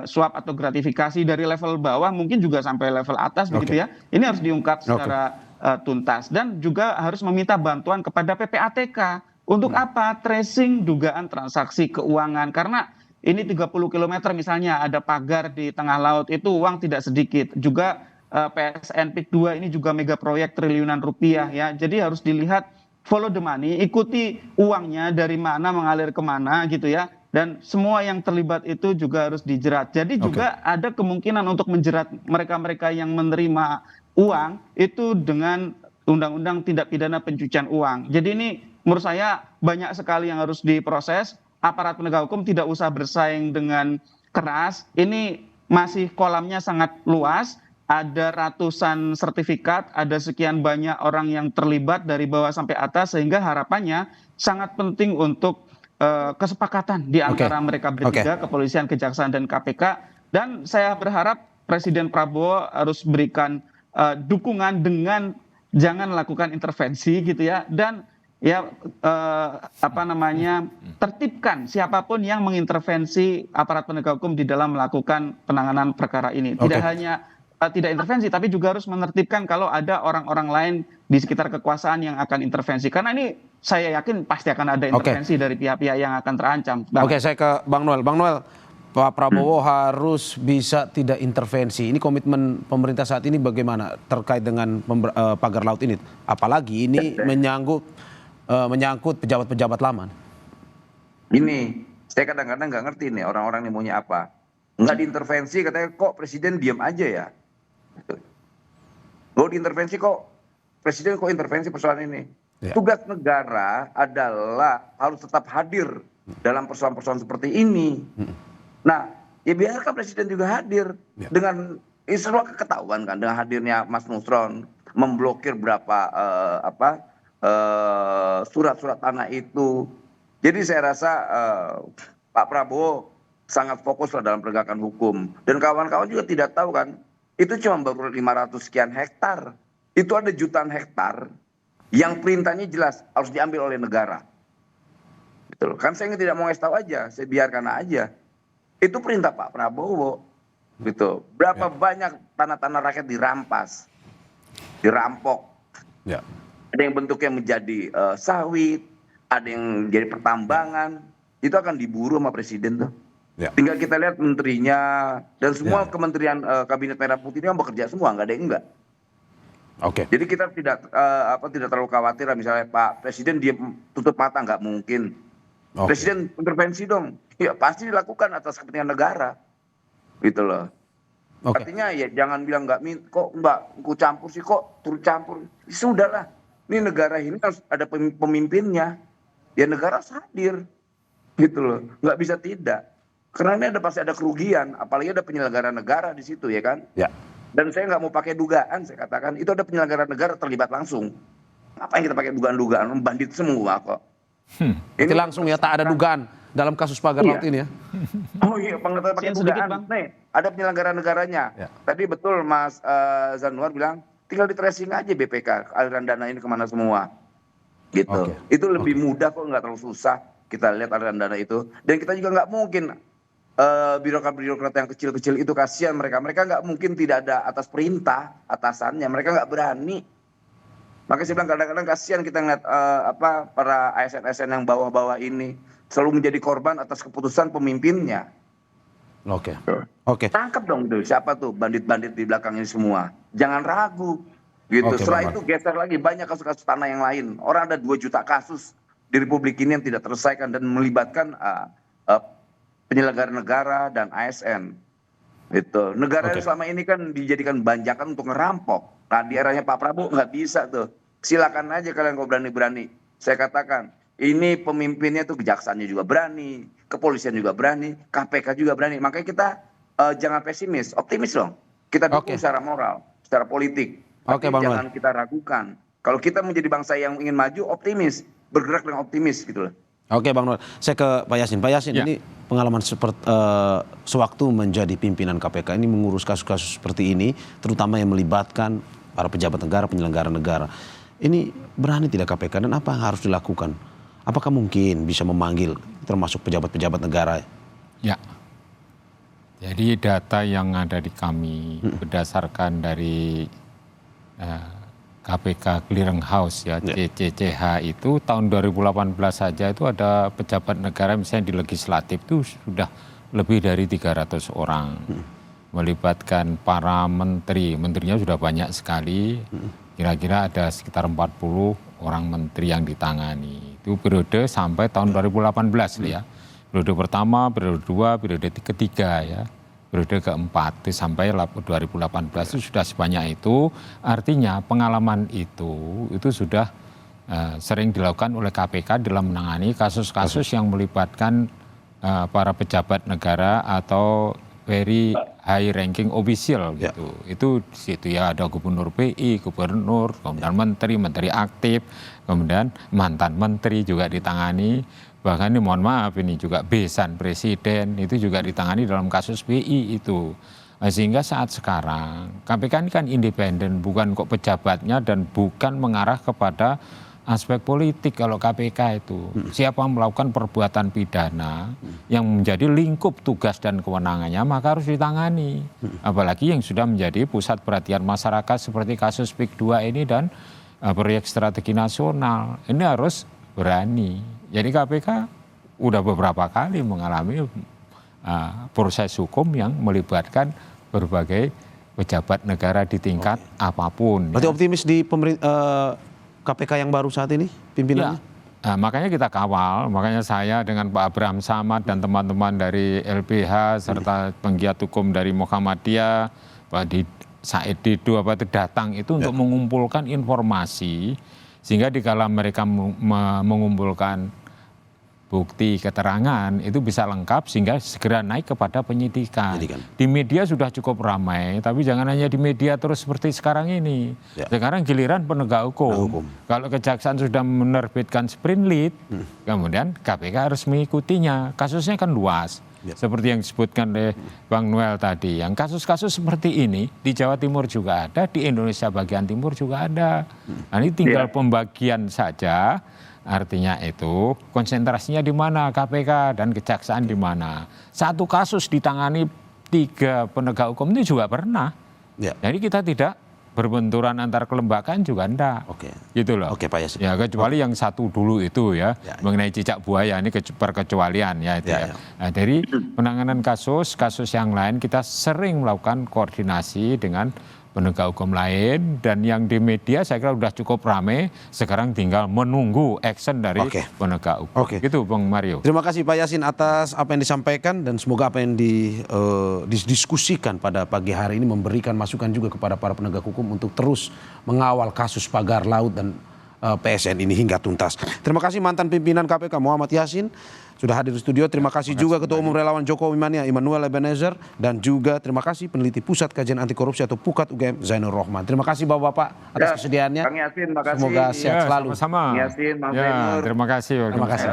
suap atau gratifikasi dari level bawah mungkin juga sampai level atas begitu ya. Ini harus diungkap secara tuntas, dan juga harus meminta bantuan kepada PPATK untuk apa? Tracing dugaan transaksi keuangan, karena ini 30 km misalnya ada pagar di tengah laut, itu uang tidak sedikit. Juga PSN PIK 2 ini juga mega proyek triliunan rupiah ya. Jadi harus dilihat follow the money, ikuti uangnya dari mana mengalir kemana gitu ya. Dan semua yang terlibat itu juga harus dijerat. Jadi juga ada kemungkinan untuk menjerat mereka-mereka yang menerima uang itu dengan undang-undang tindak pidana pencucian uang. Jadi ini menurut saya banyak sekali yang harus diproses. Aparat penegak hukum tidak usah bersaing dengan keras. Ini masih kolamnya sangat luas. Ada ratusan sertifikat, ada sekian banyak orang yang terlibat dari bawah sampai atas, sehingga harapannya sangat penting untuk kesepakatan di antara mereka bertiga, kepolisian, kejaksaan, dan KPK. Dan saya berharap Presiden Prabowo harus berikan dukungan dengan jangan lakukan intervensi gitu ya, dan ya tertibkan siapapun yang mengintervensi aparat penegak hukum di dalam melakukan penanganan perkara ini. Tidak hanya tidak intervensi, tapi juga harus menertibkan kalau ada orang-orang lain di sekitar kekuasaan yang akan intervensi. Karena ini saya yakin pasti akan ada intervensi dari pihak-pihak yang akan terancam. Oke, saya ke Bang Noel. Bang Noel, Pak Prabowo harus bisa tidak intervensi. Ini komitmen pemerintah saat ini bagaimana terkait dengan pagar laut ini? Apalagi ini menyangkut pejabat-pejabat lama. Ini, saya kadang-kadang nggak ngerti nih orang-orang ini maunya apa. Nggak diintervensi, katanya kok presiden diam aja ya. Nggak diintervensi kok, presiden kok intervensi persoalan ini. Tugas negara adalah harus tetap hadir dalam persoalan-persoalan seperti ini. Nah, ya biarkan presiden juga hadir dengan semua ketahuan kan dengan hadirnya Mas Nusron memblokir berapa surat-surat tanah itu. Jadi saya rasa Pak Prabowo sangat fokus dalam penegakan hukum, dan kawan-kawan juga tidak tahu kan itu cuma baru 500 sekian hektar. Itu ada jutaan hektar yang perintahnya jelas harus diambil oleh negara. Gitu loh. Kan saya tidak mau ngasih tahu aja, saya biarkan aja. Itu perintah Pak Prabowo. Gitu. Berapa banyak tanah-tanah rakyat dirampas, dirampok. Ya. Ada yang bentuknya menjadi sawit, ada yang jadi pertambangan. Itu akan diburu sama presiden tuh. Ya. Tinggal kita lihat menterinya dan semua kementerian kabinet merah putih ini kan bekerja semua, nggak ada yang enggak. Oke. Jadi kita tidak terlalu khawatir lah, misalnya Pak Presiden dia tutup mata, nggak mungkin. Oke. Presiden intervensi dong, ya pasti dilakukan atas kepentingan negara, gitu loh. Oke. Artinya ya jangan bilang kok Mbak ku campur sih, kok turut campur. Ya, sudahlah, ini negara ini harus ada pemimpinnya, ya negara harus hadir, gitu loh. Nggak bisa tidak, karena ini pasti ada kerugian, apalagi ada penyelenggara negara di situ ya kan. Ya. Dan saya nggak mau pakai dugaan, saya katakan itu ada penyelenggara negara terlibat langsung. Apa yang kita pakai dugaan-dugaan, bandit semua kok. Ini langsung ya tak ada dugaan dalam kasus pagar laut ini ya. Oh iya, pakai dugaan. Nih, ada penyelenggara negaranya. Ya. Tadi betul Mas Zanuar bilang, tinggal di tracing aja BPK, aliran dana ini kemana semua. Gitu. Oke. Itu lebih mudah kok, nggak terlalu susah. Kita lihat aliran dana itu. Dan kita juga nggak mungkin birokrat-birokrat yang kecil-kecil itu, kasihan mereka nggak mungkin tidak ada atas perintah atasannya, mereka nggak berani. Makanya saya bilang kadang-kadang kasihan kita ngeliat para ASN-ASN yang bawah-bawah ini selalu menjadi korban atas keputusan pemimpinnya. Oke. Tangkap dong tuh siapa tuh bandit-bandit di belakang ini semua, jangan ragu gitu. Oke, Setelah Bang itu geser lagi, banyak kasus-kasus tanah yang lain. Orang ada 2 juta kasus di Republik ini yang tidak terselesaikan dan melibatkan penyelenggara negara dan ASN. Itu negara yang selama ini kan dijadikan banjakan untuk ngerampok. Nah di eranya Pak Prabowo nggak bisa tuh. Silakan aja kalian kalau berani-berani. Saya katakan ini pemimpinnya tuh, kejaksaannya juga berani, kepolisian juga berani, KPK juga berani. Makanya kita jangan pesimis, optimis dong. Kita dukung secara moral, secara politik. Tapi jangan kita ragukan. Kalau kita menjadi bangsa yang ingin maju, optimis, bergerak dengan optimis gitu loh. Oke Bang Noel, saya ke Pak Yasin. Pak Yasin, ini pengalaman sewaktu menjadi pimpinan KPK ini mengurus kasus-kasus seperti ini, terutama yang melibatkan para pejabat negara, penyelenggara negara. Ini berani tidak KPK dan apa yang harus dilakukan? Apakah mungkin bisa memanggil termasuk pejabat-pejabat negara? Ya, jadi data yang ada di kami berdasarkan dari KPK Clearing House ya, CCCH itu tahun 2018 saja itu ada pejabat negara misalnya di legislatif itu sudah lebih dari 300 orang. Melibatkan para menteri, menterinya sudah banyak sekali, kira-kira ada sekitar 40 orang menteri yang ditangani. Itu periode sampai tahun 2018 ya. Periode pertama, periode kedua, periode ketiga ya. Periode keempat itu sampai 2018 itu sudah sebanyak itu. Artinya pengalaman itu sudah sering dilakukan oleh KPK dalam menangani kasus-kasus yang melibatkan para pejabat negara atau very high ranking official gitu. Itu di situ ya ada gubernur BI, gubernur, kemudian menteri aktif, kemudian mantan menteri juga ditangani. Bahkan ini mohon maaf ini juga besan presiden itu juga ditangani dalam kasus BI itu. Sehingga saat sekarang KPK ini kan independen, bukan kok pejabatnya dan bukan mengarah kepada aspek politik. Kalau KPK itu siapa yang melakukan perbuatan pidana yang menjadi lingkup tugas dan kewenangannya maka harus ditangani. Apalagi yang sudah menjadi pusat perhatian masyarakat seperti kasus PIK 2 ini dan proyek strategi nasional. Ini harus berani. Jadi KPK udah beberapa kali mengalami proses hukum yang melibatkan berbagai pejabat negara di tingkat apapun. Berarti optimis di KPK yang baru saat ini pimpinannya? Ya. Makanya kita kawal, makanya saya dengan Pak Abraham Samad dan teman-teman dari LBH serta penggiat hukum dari Muhammadiyah, Pak Said Didu datang itu untuk mengumpulkan informasi sehingga dikala mereka mengumpulkan bukti keterangan itu bisa lengkap sehingga segera naik kepada penyidikan. Di media sudah cukup ramai, tapi jangan hanya di media terus seperti sekarang ini. Sekarang giliran penegak hukum. Kalau kejaksaan sudah menerbitkan sprint lead, kemudian KPK harus mengikutinya. Kasusnya kan luas. Seperti yang disebutkan oleh Bang Noel tadi, yang kasus-kasus seperti ini di Jawa Timur juga ada, di Indonesia bagian timur juga ada. Nah, ini tinggal pembagian saja, artinya itu konsentrasinya di mana KPK dan Kejaksaan di mana. Satu kasus ditangani 3 penegak hukum itu juga pernah. Jadi kita tidak berbenturan antar kelembagaan juga enggak. Gitu loh. Oke, Pak Yasin. Ya, kecuali yang satu dulu itu ya, mengenai cicak buaya, ini perkecualian ya itu ya. Nah, dari penanganan kasus yang lain kita sering melakukan koordinasi dengan penegak hukum lain, dan yang di media saya kira sudah cukup ramai, sekarang tinggal menunggu action dari penegak hukum. Gitu Bang Mario. Terima kasih Pak Yasin atas apa yang disampaikan, dan semoga apa yang didiskusikan pada pagi hari ini memberikan masukan juga kepada para penegak hukum untuk terus mengawal kasus pagar laut dan PSN ini hingga tuntas. Terima kasih mantan pimpinan KPK Muhammad Yasin sudah hadir di studio. Terima kasih juga Ketua Umum Relawan Jokowi Mania Immanuel Ebenezer, dan juga terima kasih peneliti Pusat Kajian Anti Korupsi atau PUKAT UGM Zainur Rohman. Terima kasih Bapak-bapak atas kesediaannya. Kang Yasin, makasih. Semoga sehat selalu. Sama-sama. Yasin, Mas terima kasih. Terima kasih.